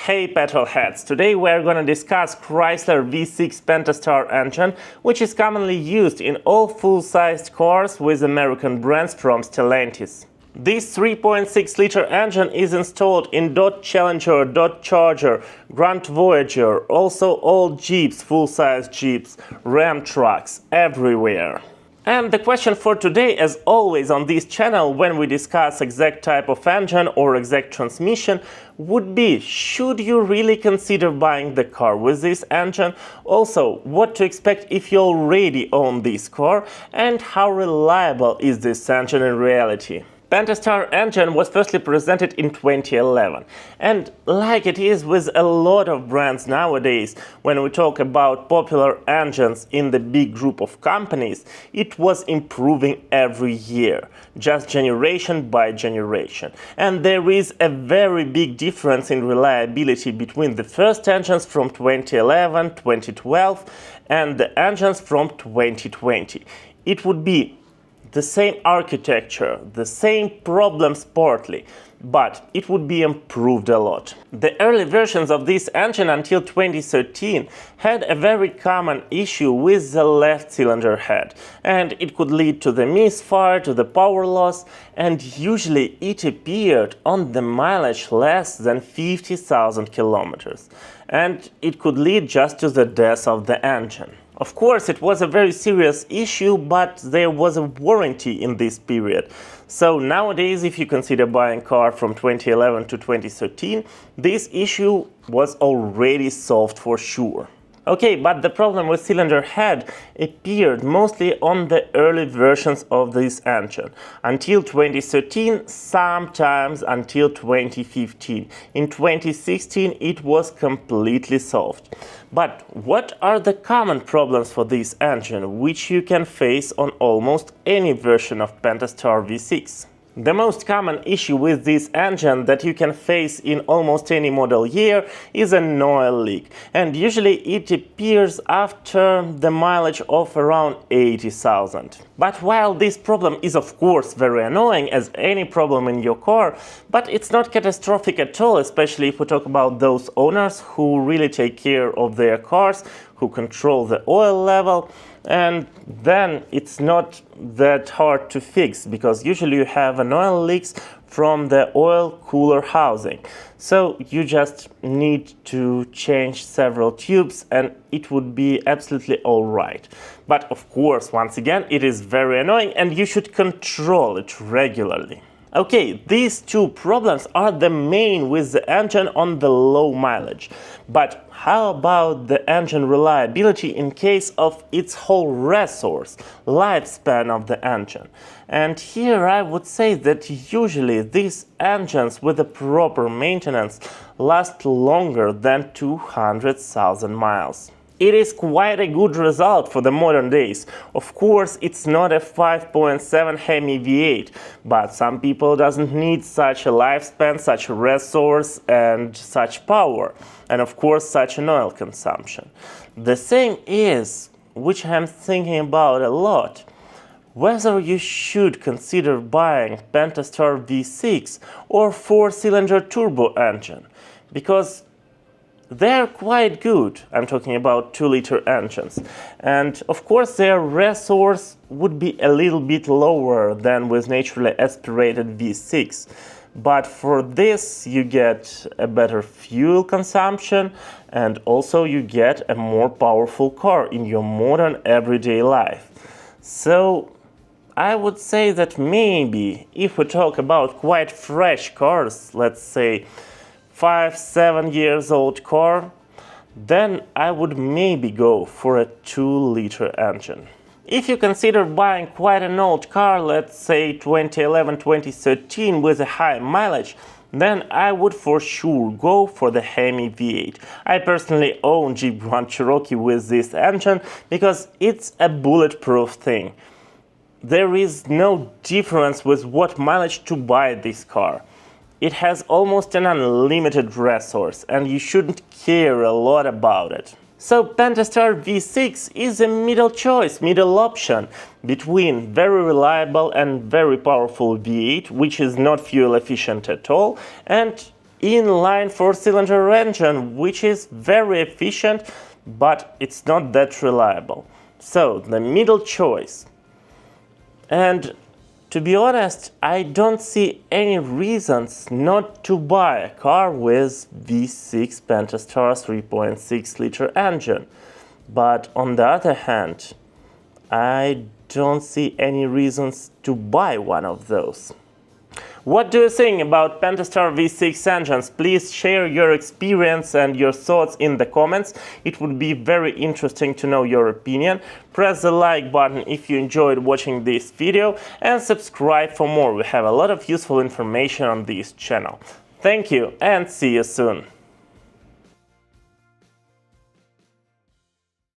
Hey petrolheads! Today we are gonna discuss Chrysler V6 Pentastar engine, which is commonly used in all full-sized cars with American brands from Stellantis. This 3.6-liter engine is installed in Dodge Challenger, Dodge Charger, Grand Voyager, also all Jeeps, full-size Jeeps, Ram trucks, everywhere. And the question for today, as always on this channel when we discuss exact type of engine or exact transmission, would be: should you really consider buying the car with this engine? Also, what to expect if you already own this car, and how reliable is this engine in reality? Pentastar engine was firstly presented in 2011, and like it is with a lot of brands nowadays, when we talk about popular engines in the big group of companies, it was improving every year, just generation by generation. And there is a very big difference in reliability between the first engines from 2011, 2012 and the engines from 2020. It would be the same architecture, the same problems partly, but it would be improved a lot. The early versions of this engine until 2013 had a very common issue with the left cylinder head, and it could lead to the misfire, to the power loss, and usually it appeared on the mileage less than 50,000 kilometers, and it could lead just to the death of the engine. Of course, it was a very serious issue, but there was a warranty in this period. So nowadays, if you consider buying a car from 2011 to 2013, this issue was already solved for sure. Okay, but the problem with cylinder head appeared mostly on the early versions of this engine, until 2013, sometimes until 2015. In 2016 it was completely solved. But what are the common problems for this engine, which you can face on almost any version of Pentastar V6? The most common issue with this engine that you can face in almost any model year is an oil leak, and usually it appears after the mileage of around 80,000. But while this problem is of course very annoying as any problem in your car, but it's not catastrophic at all, especially if we talk about those owners who really take care of their cars, who control the oil level, and then it's not that hard to fix, because usually you have an oil leaks from the oil cooler housing. So you just need to change several tubes and it would be absolutely alright. But of course, once again, it is very annoying and you should control it regularly. Okay, these two problems are the main with the engine on the low mileage. But how about the engine reliability in case of its whole resource, lifespan of the engine? And here I would say that usually these engines with the proper maintenance last longer than 200,000 miles. It is quite a good result for the modern days. Of course, it's not a 5.7 Hemi V8, but some people doesn't need such a lifespan, such a resource and such power, and of course such an oil consumption. The thing is, which I'm thinking about a lot, whether you should consider buying Pentastar V6 or 4-cylinder turbo engine, because they're quite good. I'm talking about 2-liter engines. And of course their resource would be a little bit lower than with naturally aspirated V6. But for this you get a better fuel consumption and also you get a more powerful car in your modern everyday life. So I would say that maybe if we talk about quite fresh cars, let's say 5-7 years old car, then I would maybe go for a 2-liter engine. If you consider buying quite an old car, let's say 2011-2013 with a high mileage, then I would for sure go for the Hemi V8. I personally own Jeep Grand Cherokee with this engine because it's a bulletproof thing. There is no difference with what mileage to buy this car. It has almost an unlimited resource and you shouldn't care a lot about it. So Pentastar V6 is a middle choice, middle option between very reliable and very powerful V8, which is not fuel efficient at all, and inline four-cylinder engine, which is very efficient, but it's not that reliable. So, the middle choice. And to be honest, I don't see any reasons not to buy a car with V6 Pentastar 3.6-liter engine. But on the other hand, I don't see any reasons to buy one of those. What do you think about Pentastar V6 engines? Please share your experience and your thoughts in the comments. It would be very interesting to know your opinion. Press the like button if you enjoyed watching this video and subscribe for more. We have a lot of useful information on this channel. Thank you and see you soon.